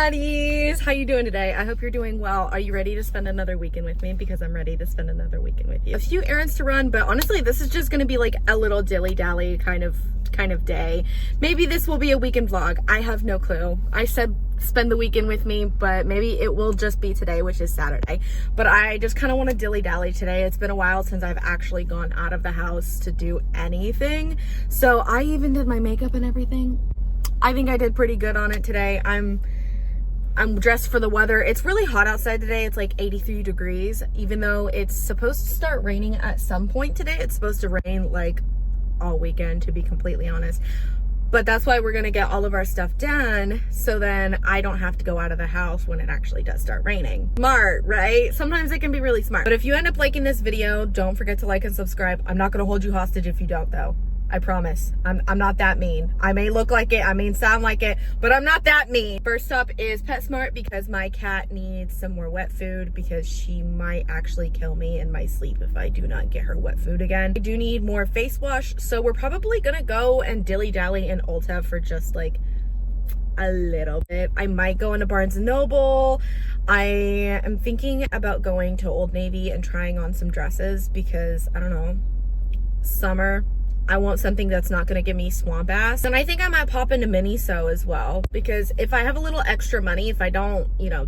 baddies, how you doing today? I hope you're doing well. Are you ready to spend another weekend with me? Because I'm ready to spend another weekend with you. A few errands to run, but honestly this is just gonna be like a little dilly-dally kind of day. Maybe this will be a weekend vlog. I have no clue. I said spend the weekend with me, but maybe it will just be today, which is Saturday. But I just kind of want to dilly-dally today. It's been a while since I've actually gone out of the house to do anything. So I even did my makeup and everything. I think I did pretty good on it today. I'm dressed for the weather. It's really hot outside today. It's like 83 degrees, even though it's supposed to start raining at some point today. It's supposed to rain like all weekend, to be completely honest. But that's why we're gonna get all of our stuff done, so then I don't have to go out of the house when it actually does start raining. Smart, right? Sometimes it can be really smart. But if you end up liking this video, don't forget to like and subscribe. I'm not gonna hold you hostage if you don't though. I promise. I'm not that mean. I may look like it, I may sound like it, but I'm not that mean. First up is PetSmart, because my cat needs some more wet food because she might actually kill me in my sleep if I do not get her wet food again. I do need more face wash, so we're probably gonna go and dilly-dally in Ulta for just like a little bit. I might go into Barnes & Noble. I am thinking about going to Old Navy and trying on some dresses because, I don't know, summer. I want something that's not gonna give me swamp ass. And I think I might pop into Miniso as well, because if I have a little extra money, if I don't,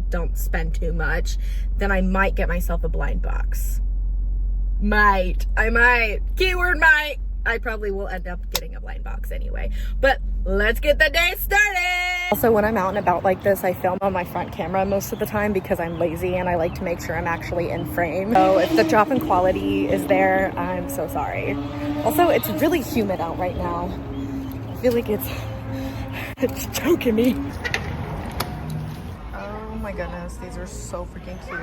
don't spend too much, then I might get myself a blind box. I might. Keyword might. I probably will end up getting a blind box anyway. But let's get the day started. Also, when I'm out and about like this, I film on my front camera most of the time because I'm lazy and I like to make sure I'm actually in frame. So if the drop in quality is there, I'm so sorry. Also, it's really humid out right now. I feel like it's choking me. Oh my goodness, these are so freaking cute.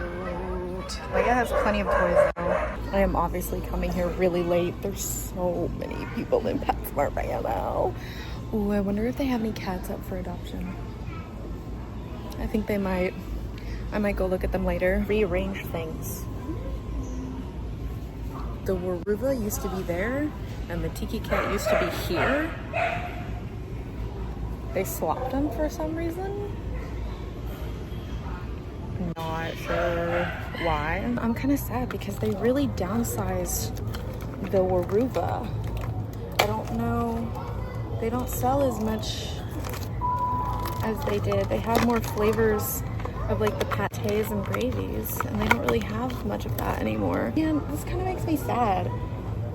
Leia has plenty of toys though. I am obviously coming here really late. There's so many people in PetSmart right now. Ooh, I wonder if they have any cats up for adoption. I think they might. I might go look at them later. Rearrange things. The Weruva used to be there, and the Tiki Cat used to be here. They swapped them for some reason. Not sure why. I'm kind of sad because they really downsized the Weruva. I don't know. They don't sell as much as they did. They have more flavors of like the pâtés and gravies, and they don't really have much of that anymore. Man, this kind of makes me sad.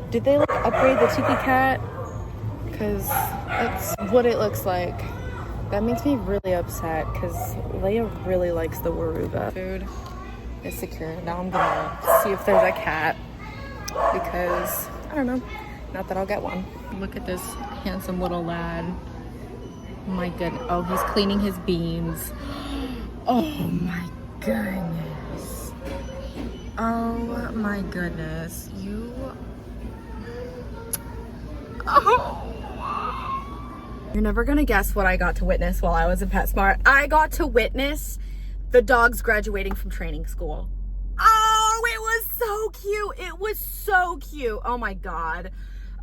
Did they like upgrade the Tiki Cat? Because that's what it looks like. That makes me really upset because Leia really likes the Weruva. Food is secure. Now I'm gonna see if there's a cat because I don't know. Not that I'll get one. Look at this handsome little lad. My goodness. Oh, he's cleaning his beans. Oh my goodness. Oh my goodness. You're never gonna guess what I got to witness while I was in PetSmart. I got to witness the dogs graduating from training school. Oh, it was so cute. It was so cute. Oh my God.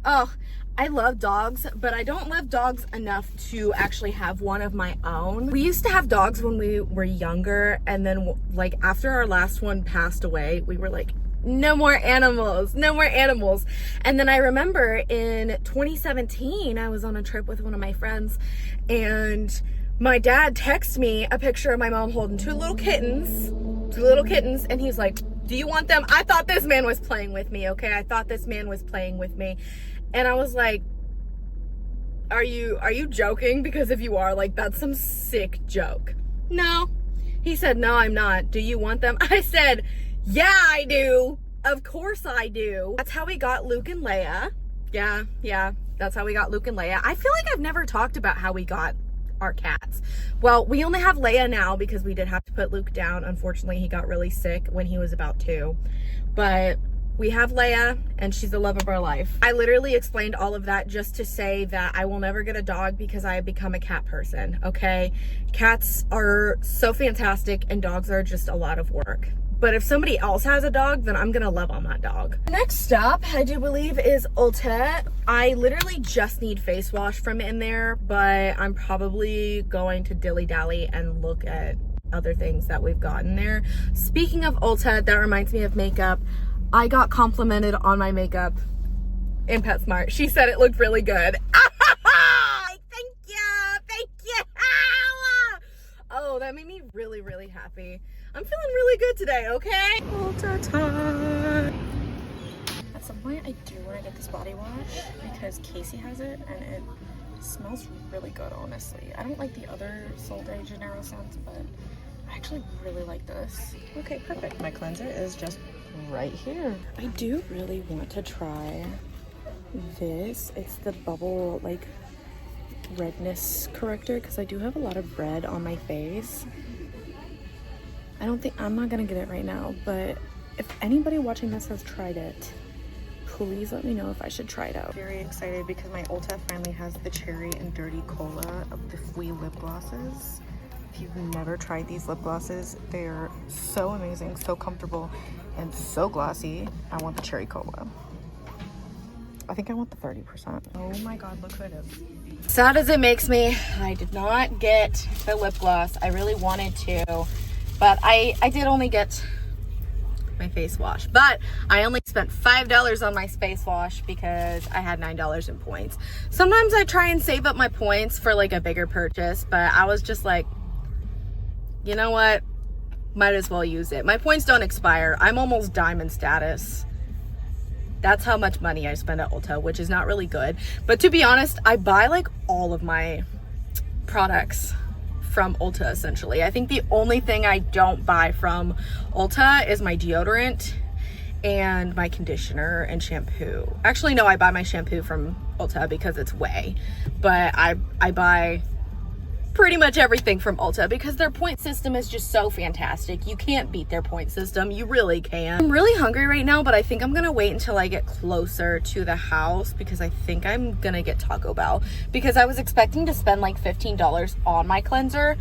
Oh, I love dogs, but I don't love dogs enough to actually have one of my own. We used to have dogs when we were younger, and then like after our last one passed away, we were like, no more animals, no more animals. And then I remember in 2017, I was on a trip with one of my friends, and my dad texted me a picture of my mom holding two little kittens, and he's like, do you want them? I thought this man was playing with me, okay? I thought this man was playing with me. And I was like, are you joking? Because if you are, like, that's some sick joke. No. He said, no, I'm not. Do you want them? I said, yeah, I do. Of course I do. That's how we got Luke and Leia. Yeah, that's how we got Luke and Leia. I feel like I've never talked about how we got our cats. Well, we only have Leia now because we did have to put Luke down. Unfortunately, he got really sick when he was about 2. But we have Leia, and she's the love of our life. I literally explained all of that just to say that I will never get a dog because I have become a cat person, okay? Cats are so fantastic, and dogs are just a lot of work. But if somebody else has a dog, then I'm gonna love on that dog. Next stop, I do believe, is Ulta. I literally just need face wash from in there, but I'm probably going to dilly-dally and look at other things that we've gotten there. Speaking of Ulta, that reminds me of makeup. I got complimented on my makeup in PetSmart. She said it looked really good. Thank you. Oh, that made me really, really happy. I'm feeling really good today, okay? Ulta time. At some point, I do want to get this body wash because Casey has it and it smells really good, honestly. I don't like the other Sol de Janeiro scents, but I actually really like this. Okay, perfect. My cleanser is just right here. I do really want to try this. It's the bubble, like, redness corrector because I do have a lot of red on my face. I'm not gonna get it right now, but if anybody watching this has tried it, please let me know if I should try it out. Very excited because my Ulta finally has the cherry and dirty cola of the Fui lip glosses. If you've never tried these lip glosses, they're so amazing, so comfortable, and so glossy. I want the cherry cola. I think I want the 30%. Oh my god, look who it is. Sad as it makes me, I did not get the lip gloss. I really wanted to, but I did only get my face wash. But I only spent $5 on my face wash because I had $9 in points. Sometimes I try and save up my points for like a bigger purchase, but I was just like, you know what? Might as well use it. My points don't expire. I'm almost diamond status. That's how much money I spend at Ulta, which is not really good. But to be honest, I buy like all of my products from Ulta essentially. I think the only thing I don't buy from Ulta is my deodorant and my conditioner and shampoo. Actually, no, I buy my shampoo from Ulta because it's Way. But I buy pretty much everything from Ulta because their point system is just so fantastic. You can't beat their point system. You really can. I'm really hungry right now, but I think I'm gonna wait until I get closer to the house because I think I'm gonna get Taco Bell because I was expecting to spend like $15 on my cleanser,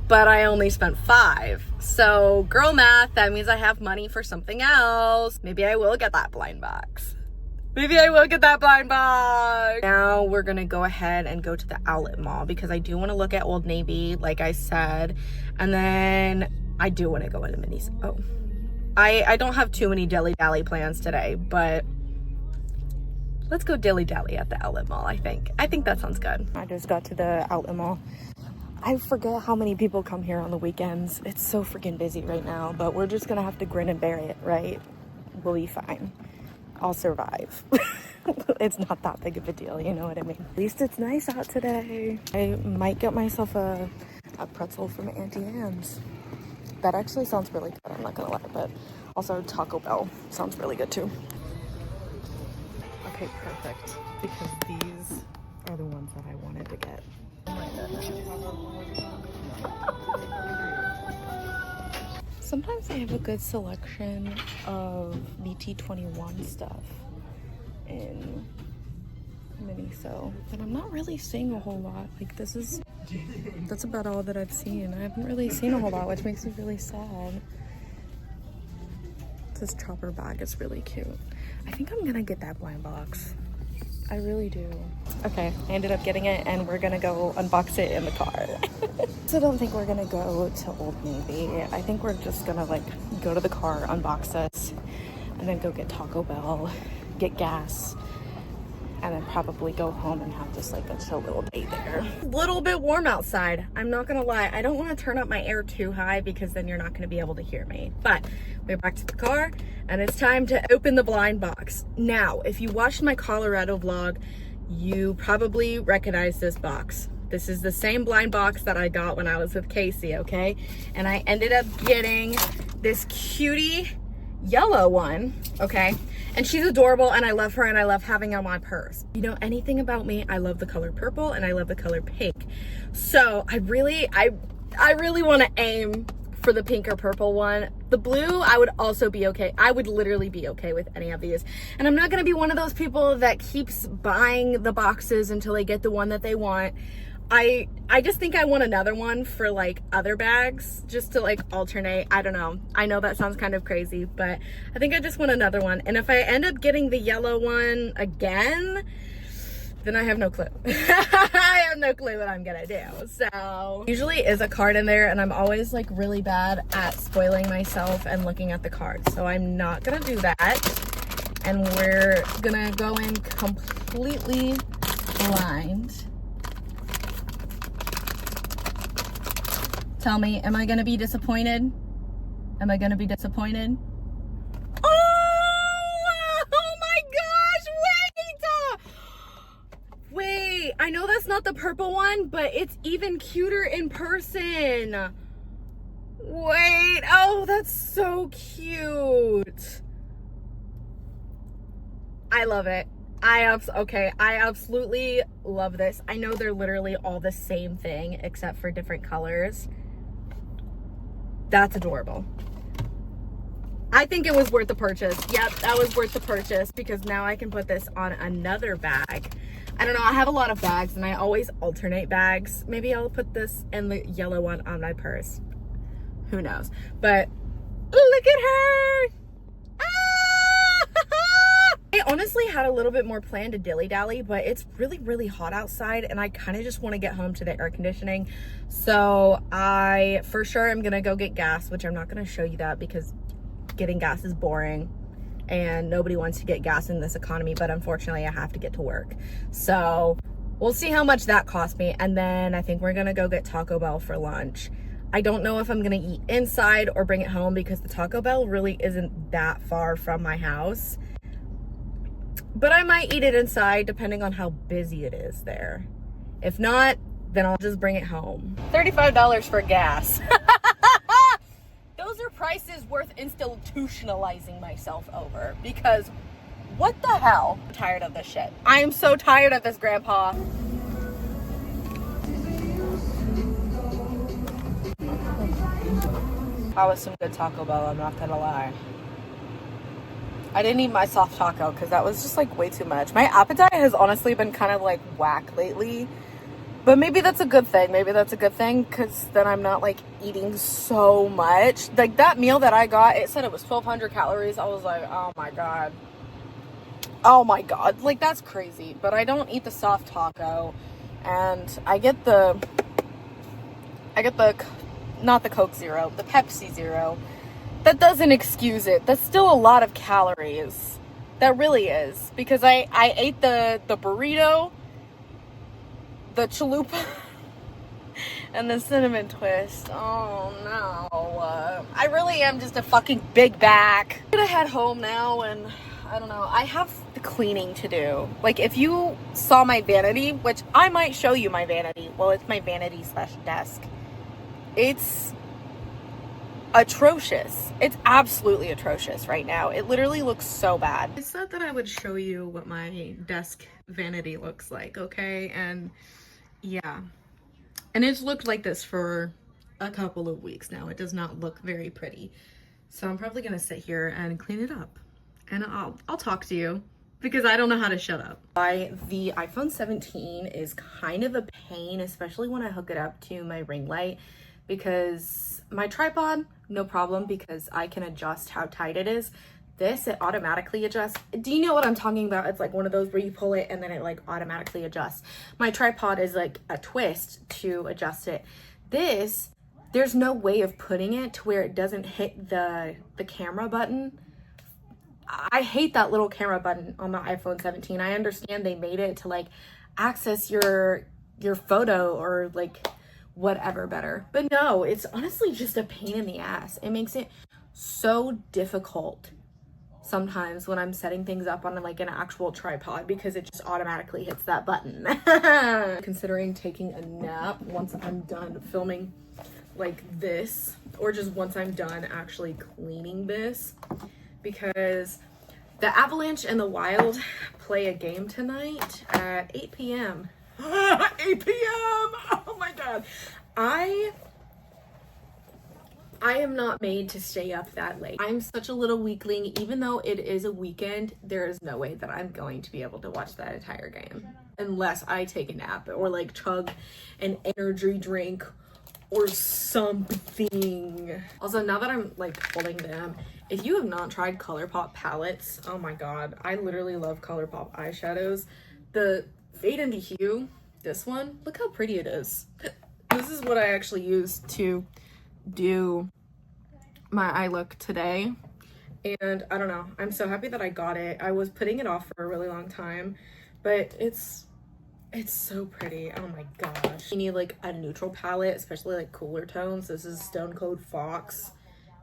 but I only spent $5. So girl math, that means I have money for something else. Maybe I will get that blind box. Maybe I will get that blind box. Now we're gonna go ahead and go to the outlet mall because I do want to look at Old Navy, like I said. And then I do want to go into Minis. Oh, I don't have too many dilly-dally plans today, but let's go dilly-dally at the outlet mall, I think. I think that sounds good. I just got to the outlet mall. I forget how many people come here on the weekends. It's so freaking busy right now, but we're just gonna have to grin and bear it, right? We'll be fine. I'll survive. It's not that big of a deal, you know what I mean? At least it's nice out today. I might get myself a pretzel from Auntie Anne's. That actually sounds really good, I'm not gonna lie, but also Taco Bell sounds really good too. Okay, perfect, because these are the ones that I wanted to get. Sometimes they have a good selection of BT21 stuff in Miniso, but I'm not really seeing a whole lot. Like that's about all that I've seen. I haven't really seen a whole lot, which makes me really sad. This chopper bag is really cute. I think I'm gonna get that blind box. I really do. Okay, I ended up getting it and we're gonna go unbox it in the car. So I don't think we're gonna go to Old Navy. I think we're just gonna like go to the car, unbox this, and then go get Taco Bell, get gas, and then probably go home and have just like a chill little day there. A little bit warm outside, I'm not gonna lie. I don't wanna turn up my air too high because then you're not gonna be able to hear me. But we're back to the car and it's time to open the blind box. Now, if you watched my Colorado vlog, you probably recognize this box. This is the same blind box that I got when I was with Casey, okay? And I ended up getting this cutie yellow one, okay? And she's adorable and I love her and I love having her on my purse. You know anything about me, I love the color purple and I love the color pink. So I really want to aim for the pink or purple one. The blue, I would also be okay. I would literally be okay with any of these. And I'm not gonna be one of those people that keeps buying the boxes until they get the one that they want. I just think I want another one for like other bags, just to like alternate. I don't know. I know that sounds kind of crazy, but I think I just want another one. And if I end up getting the yellow one again, then I have no clue. I have no clue what I'm gonna do. So usually is a card in there, and I'm always like really bad at spoiling myself and looking at the cards. So I'm not gonna do that. And we're gonna go in completely blind. Tell me, am I gonna be disappointed? Am I gonna be disappointed? Oh my gosh, wait, I know that's not the purple one, but it's even cuter in person. Wait, oh, that's so cute. I love it. I absolutely love this. I know they're literally all the same thing except for different colors. That's adorable. I think it was worth the purchase. Yep, that was worth the purchase because now I can put this on another bag. I don't know, I have a lot of bags and I always alternate bags. Maybe I'll put this and the yellow one on my purse. Who knows? But look at her! I honestly had a little bit more planned to dilly-dally, but it's really, really hot outside and I kind of just want to get home to the air conditioning. So I, for sure, am going to go get gas, which I'm not going to show you that because getting gas is boring and nobody wants to get gas in this economy, but unfortunately I have to get to work. So we'll see how much that cost me. And then I think we're going to go get Taco Bell for lunch. I don't know if I'm going to eat inside or bring it home because the Taco Bell really isn't that far from my house. But I might eat it inside depending on how busy it is there. If not, then I'll just bring it home. $35 for gas. Those are prices worth institutionalizing myself over because what the hell? I'm tired of this shit. I am so tired of this, Grandpa. That was some good Taco Bell, I'm not gonna lie. I didn't eat my soft taco because that was just like way too much. My appetite has honestly been kind of like whack lately, but maybe that's a good thing. Maybe that's a good thing because then I'm not like eating so much. Like that meal that I got, it said it was 1,200 calories. I was like, oh my God. Oh my God. Like that's crazy, but I don't eat the soft taco and I get the, not the Coke Zero, the Pepsi Zero. That doesn't excuse it. That's still a lot of calories. That really is. Because I ate the burrito, the chalupa, and the cinnamon twist. Oh no. I really am just a fucking big back. I'm gonna head home now and I don't know. I have the cleaning to do. Like if you saw my vanity, which I might show you my vanity. Well, it's my vanity / desk. It's atrocious. It's absolutely atrocious right now. It literally looks so bad. I said that I would show you what my desk vanity looks like, okay? And yeah. And it's looked like this for a couple of weeks now. It does not look very pretty. So I'm probably gonna sit here and clean it up. And I'll talk to you because I don't know how to shut up. The iPhone 17 is kind of a pain, especially when I hook it up to my ring light, because my tripod, no problem, because I can adjust how tight it is. This, it automatically adjusts. Do you know what I'm talking about? It's like one of those where you pull it and then it like automatically adjusts. My tripod is like a twist to adjust it. This, there's no way of putting it to where it doesn't hit the camera button. I hate that little camera button on the iPhone 17. I understand they made it to like access your photo or like whatever better, but no, it's honestly just a pain in the ass. It makes it so difficult sometimes when I'm setting things up on like an actual tripod because it just automatically hits that button. Considering taking a nap once I'm done filming like this, or just once I'm done actually cleaning this, because the Avalanche and the Wild play a game tonight at 8 p.m. 8 p.m. Oh my God. I I am not made to stay up that late. I'm such a little weakling. Even though it is a weekend, there is no way that I'm going to be able to watch that entire game unless I take a nap or like chug an energy drink or something. Also, now that I'm like holding them, if you have not tried ColourPop palettes, oh my god, I literally love ColourPop eyeshadows. The Fade into Hue, this one, look how pretty it is. This is what I actually used to do my eye look today, and I don't know, I'm so happy that I got it. I was putting it off for a really long time, but it's so pretty. Oh my gosh. You need like a neutral palette, especially like cooler tones. This is Stone Cold Fox.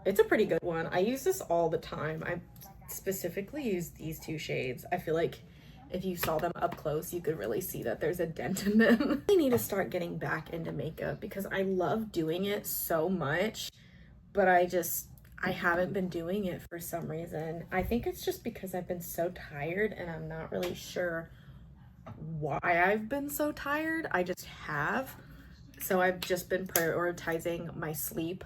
It's a pretty good one. I use this all the time. I specifically use these two shades. I feel like if you saw them up close, you could really see that there's a dent in them. I need to start getting back into makeup because I love doing it so much, but I haven't been doing it for some reason. I think it's just because I've been so tired and I'm not really sure why I've been so tired. I just have. So I've just been prioritizing my sleep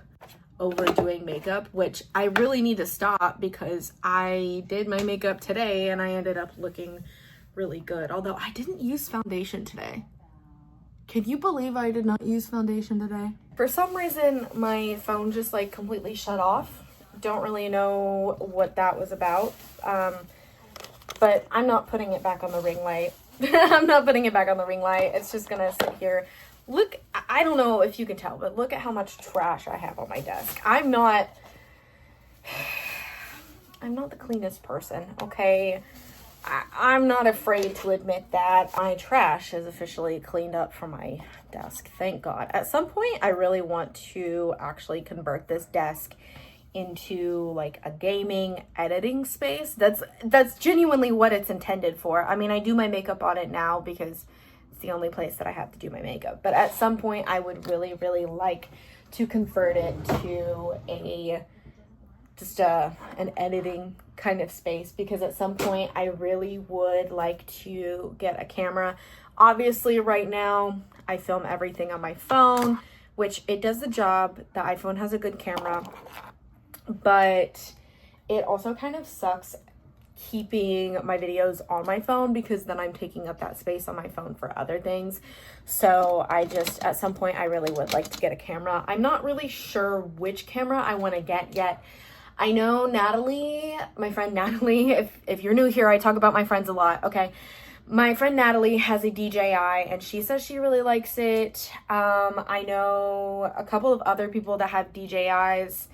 over doing makeup, which I really need to stop because I did my makeup today and I ended up looking really good. Although I didn't use foundation today. Can you believe I did not use foundation today? For some reason, my phone just like completely shut off. Don't really know what that was about. But I'm not putting it back on the ring light. I'm not putting it back on the ring light. It's just gonna sit here. Look, I don't know if you can tell, but look at how much trash I have on my desk. I'm not the cleanest person, okay? I'm not afraid to admit that my trash is officially cleaned up from my desk. Thank God. At some point, I really want to actually convert this desk into like a gaming editing space. That's genuinely what it's intended for. I mean, I do my makeup on it now because it's the only place that I have to do my makeup. But at some point, I would really, really like to convert it to an editing kind of space, because at some point I really would like to get a camera. Obviously right now I film everything on my phone, which it does the job. The iPhone has a good camera, but it also kind of sucks keeping my videos on my phone because then I'm taking up that space on my phone for other things. So at some point I really would like to get a camera. I'm not really sure which camera I want to get yet. I know Natalie, my friend Natalie, if you're new here, I talk about my friends a lot, okay? My friend Natalie has a DJI and she says she really likes it. I know a couple of other people that have DJIs.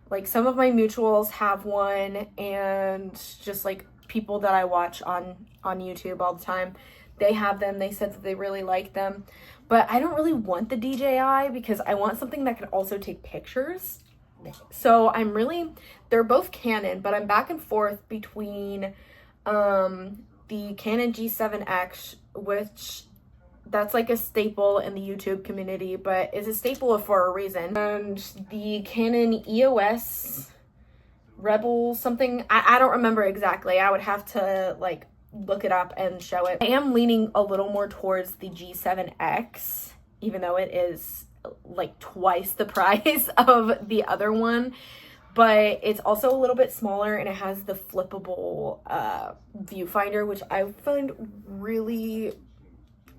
Like some of my mutuals have one, and just like people that I watch on YouTube all the time, they have them. They said that they really like them. But I don't really want the DJI because I want something that can also take pictures. So they're both Canon, but I'm back and forth between the Canon G7X, which that's like a staple in the YouTube community, but is a staple for a reason, and the Canon EOS Rebel something. I don't remember exactly. I would have to like look it up and show it. I am leaning a little more towards the G7X, even though it is like twice the price of the other one, but it's also a little bit smaller and it has the flippable viewfinder, which I find really,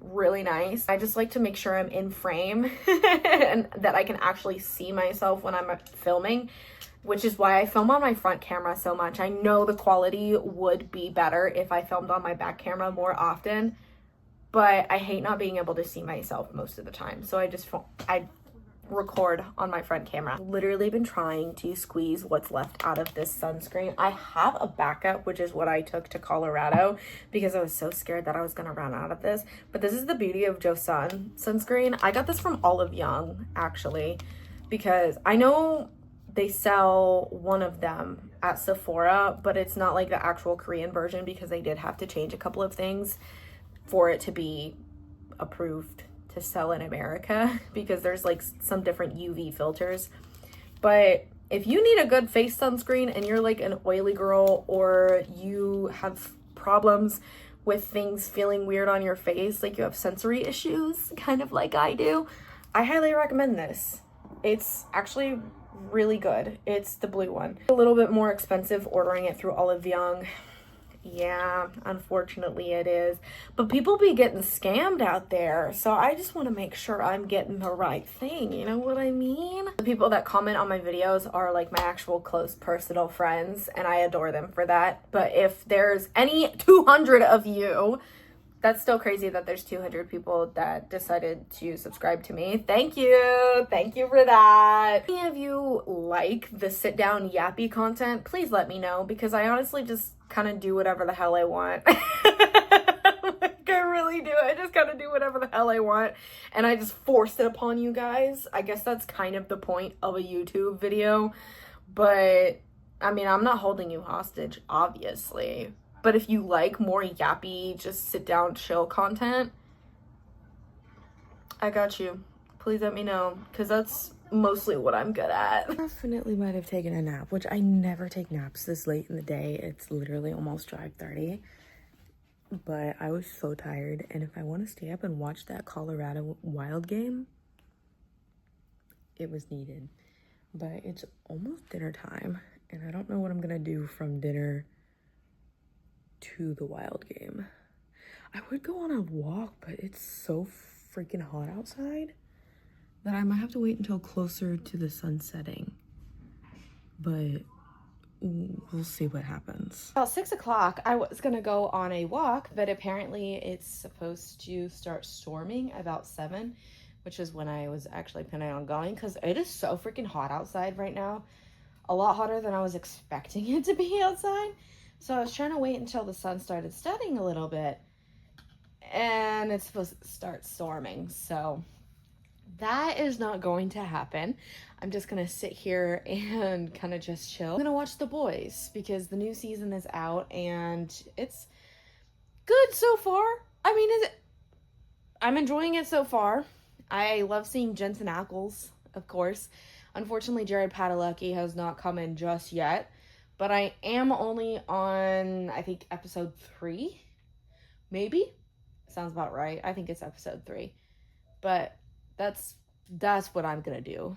really nice. I just like to make sure I'm in frame and that I can actually see myself when I'm filming, which is why I film on my front camera so much. I know the quality would be better if I filmed on my back camera more often, but I hate not being able to see myself most of the time. So I record on my front camera. Literally been trying to squeeze what's left out of this sunscreen. I have a backup, which is what I took to Colorado because I was so scared that I was gonna run out of this. But this is the Beauty of Joseon sunscreen. I got this from Olive Young actually, because I know they sell one of them at Sephora, but it's not like the actual Korean version because they did have to change a couple of things for it to be approved to sell in America, because there's like some different UV filters. But if you need a good face sunscreen and you're like an oily girl, or you have problems with things feeling weird on your face, like you have sensory issues, kind of like I do, I highly recommend this. It's actually really good. It's the blue one. A little bit more expensive ordering it through Olive Young. Yeah, unfortunately it is. But people be getting scammed out there. So I just want to make sure I'm getting the right thing. You know what I mean? The people that comment on my videos are like my actual close personal friends, and I adore them for that. But if there's any 200 of you, that's still crazy that there's 200 people that decided to subscribe to me. Thank you. Thank you for that. If any of you like the sit down yappy content, please let me know, because I honestly just kind of do whatever the hell I want. Like, I really do. I just kind of do whatever the hell I want, and I just force it upon you guys. I guess that's kind of the point of a YouTube video, but I mean, I'm not holding you hostage, obviously. But if you like more yappy, just sit down, chill content, I got you. Please let me know, because that's mostly what I'm good at. Definitely might have taken a nap, which I never take naps this late in the day. It's literally almost 5:30. But I was so tired, and if I want to stay up and watch that Colorado Wild game, it was needed. But it's almost dinner time, and I don't know what I'm gonna do from dinner to the Wild game. I would go on a walk, but it's so freaking hot outside that I might have to wait until closer to the sun setting. But we'll see what happens. About 6 o'clock, I was gonna go on a walk, but apparently it's supposed to start storming about 7, which is when I was actually planning on going, because it is so freaking hot outside right now. A lot hotter than I was expecting it to be outside. So I was trying to wait until the sun started setting a little bit, and it's supposed to start storming. So that is not going to happen. I'm just going to sit here and kind of just chill. I'm going to watch The Boys, because the new season is out and it's good so far. I mean, I'm enjoying it so far. I love seeing Jensen Ackles, of course. Unfortunately, Jared Padalecki has not come in just yet. But I am only on, I think, episode 3, maybe? Sounds about right. I think it's episode 3. But that's what I'm going to do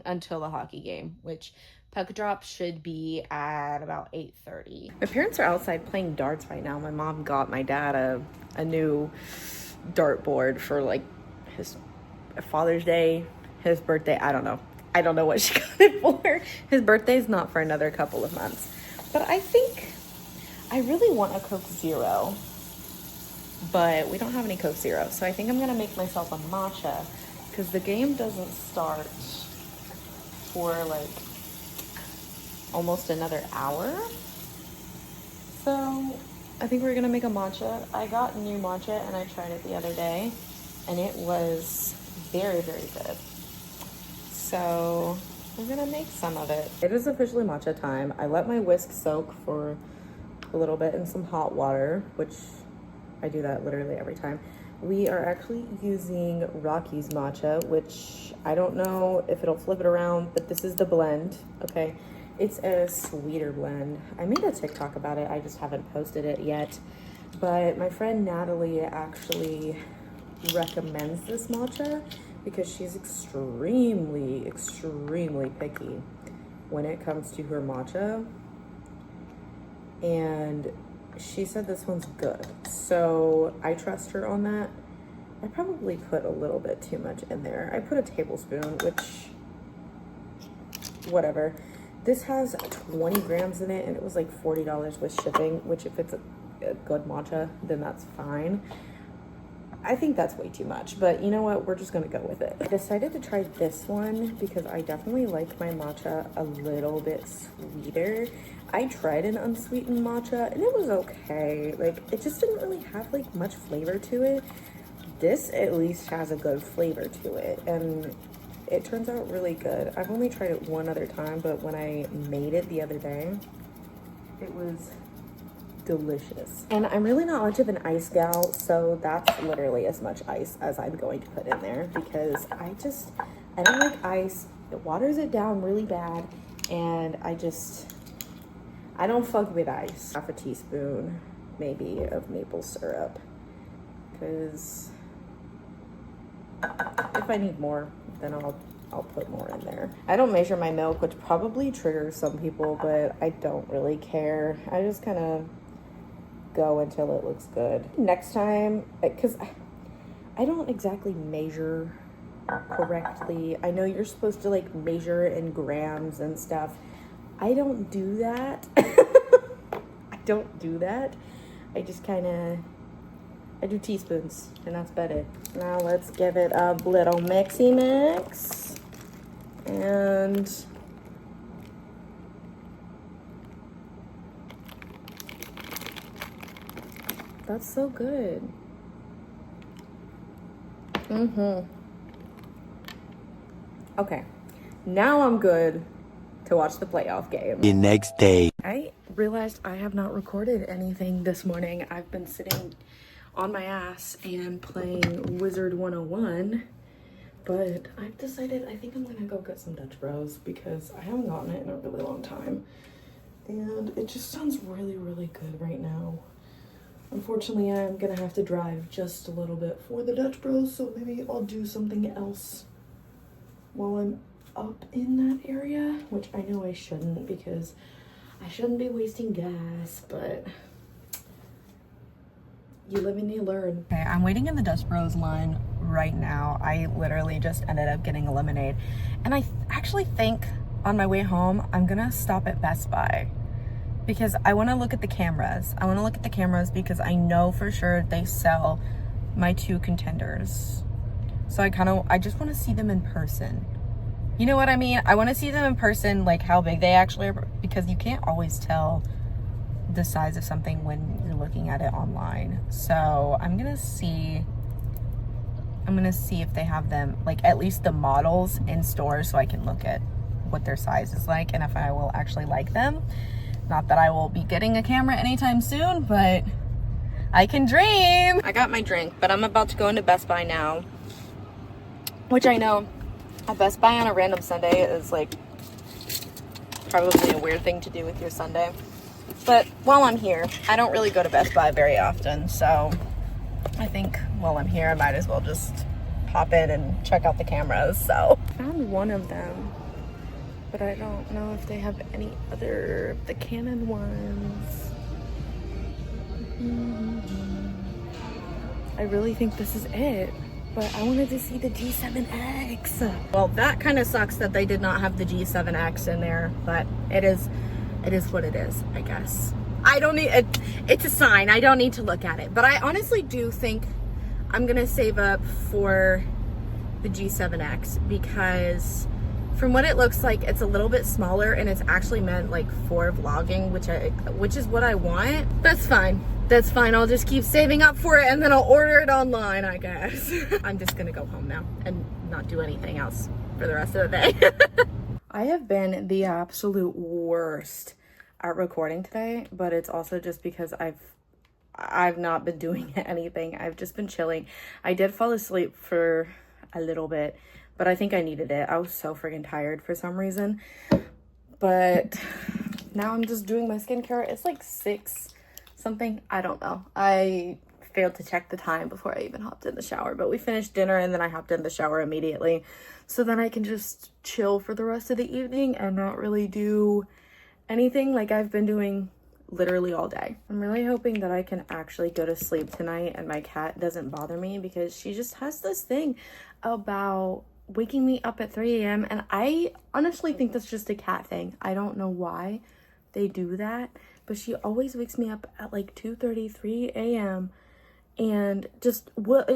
until the hockey game, which puck drop should be at about 8:30. My parents are outside playing darts right now. My mom got my dad a new dart board for, like, his Father's Day, his birthday, I don't know. I don't know what she got it for. His birthday's not for another couple of months. But I think I really want a Coke Zero. But we don't have any Coke Zero. So I think I'm going to make myself a matcha, because the game doesn't start for like almost another hour. So I think we're going to make a matcha. I got new matcha and I tried it the other day, and it was very, very good. So we're gonna make some of it. It is officially matcha time. I let my whisk soak for a little bit in some hot water, which I do that literally every time. We are actually using Rocky's matcha, which I don't know if it'll flip it around, but this is the blend, okay? It's a sweeter blend. I made a TikTok about it, I just haven't posted it yet. But my friend Natalie actually recommends this matcha, because she's extremely picky when it comes to her matcha, and she said this one's good, so I trust her on that. I probably put a little bit too much in there. I put a tablespoon, which, whatever. This has 20 grams in it, and it was like $40 with shipping, which if it's a good matcha, then that's fine. I think that's way too much, but you know what? We're just gonna go with it. I decided to try this one because I definitely like my matcha a little bit sweeter. I tried an unsweetened matcha and it was okay. Like, it just didn't really have like much flavor to it. This at least has a good flavor to it, and it turns out really good. I've only tried it one other time, but when I made it the other day, it was delicious. And I'm really not much of an ice gal, so that's literally as much ice as I'm going to put in there, because I don't like ice. It waters it down really bad, and I don't fuck with ice. Half a teaspoon maybe of maple syrup, because if I need more, then I'll I'll put more in there. I don't measure my milk, which probably triggers some people, but I don't really care. I just kind of go until it looks good. Next time, because I don't exactly measure correctly. I know you're supposed to like measure in grams and stuff. I don't do that. I don't do that. I just kind of, I do teaspoons, and that's about it. Now let's give it a little mixy mix. And that's so good. Okay, now I'm good to watch the playoff game. The next day. I realized I have not recorded anything this morning. I've been sitting on my ass and playing Wizard 101, but I've decided I think I'm gonna go get some Dutch Bros because I haven't gotten it in a really long time, and it just sounds really, really good right now. Unfortunately, I'm gonna have to drive just a little bit for the Dutch Bros, so maybe I'll do something else while I'm up in that area, which I know I shouldn't because I shouldn't be wasting gas, but you live and you learn. Okay, I'm waiting in the Dutch Bros line right now. I literally just ended up getting a lemonade, and I actually think on my way home I'm gonna stop at Best Buy because I want to look at the cameras. I want to look at the cameras because I know for sure they sell my 2 contenders. So I just want to see them in person. You know what I mean? I want to see them in person, like how big they actually are, because you can't always tell the size of something when you're looking at it online. So I'm gonna see if they have them, like at least the models in stores, so I can look at what their size is like and if I will actually like them. Not that I will be getting a camera anytime soon, but I can dream. I got my drink, but I'm about to go into Best Buy now, which I know a Best Buy on a random Sunday is like probably a weird thing to do with your Sunday. But while I'm here, I don't really go to Best Buy very often, so I think while I'm here, I might as well just pop in and check out the cameras. So I found one of them, but I don't know if they have any other of the Canon ones. I really think this is it, but I wanted to see the G7X. Well, that kind of sucks that they did not have the G7X in there, but it is what it is, I guess. I don't need it. It's a sign. I don't need to look at it, but I honestly do think I'm gonna save up for the G7X because from what it looks like, it's a little bit smaller and it's actually meant like for vlogging, which is what I want. That's fine. That's fine. I'll just keep saving up for it and then I'll order it online, I guess. I'm just gonna go home now and not do anything else for the rest of the day. I have been the absolute worst at recording today, but it's also just because I've not been doing anything. I've just been chilling. I did fall asleep for a little bit, but I think I needed it. I was so freaking tired for some reason. But now I'm just doing my skincare. It's like 6 something. I don't know. I failed to check the time before I even hopped in the shower, but we finished dinner and then I hopped in the shower immediately. So then I can just chill for the rest of the evening and not really do anything like I've been doing literally all day. I'm really hoping that I can actually go to sleep tonight and my cat doesn't bother me because she just has this thing about waking me up at 3 a.m. and I honestly think that's just a cat thing. I don't know why they do that, but she always wakes me up at like 2:33 a.m. and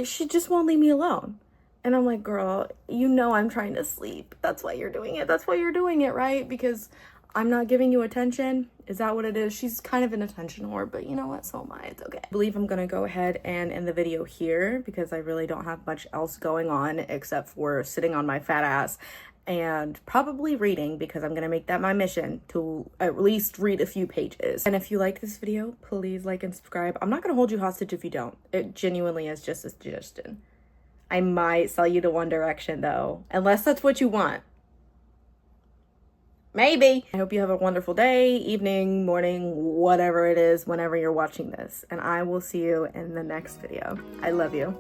she just won't leave me alone. And I'm like, girl, you know I'm trying to sleep. That's why you're doing it. That's why you're doing it, right? Because I'm not giving you attention. Is that what it is? She's kind of an attention whore, but you know what? So am I. It's okay. I believe I'm gonna go ahead and end the video here because I really don't have much else going on except for sitting on my fat ass and probably reading because I'm gonna make that my mission to at least read a few pages. And if you like this video, please like and subscribe. I'm not gonna hold you hostage if you don't. It genuinely is just a suggestion. I might sell you to One Direction though, unless that's what you want. Maybe. I hope you have a wonderful day, evening, morning, whatever it is, whenever you're watching this. And I will see you in the next video. I love you.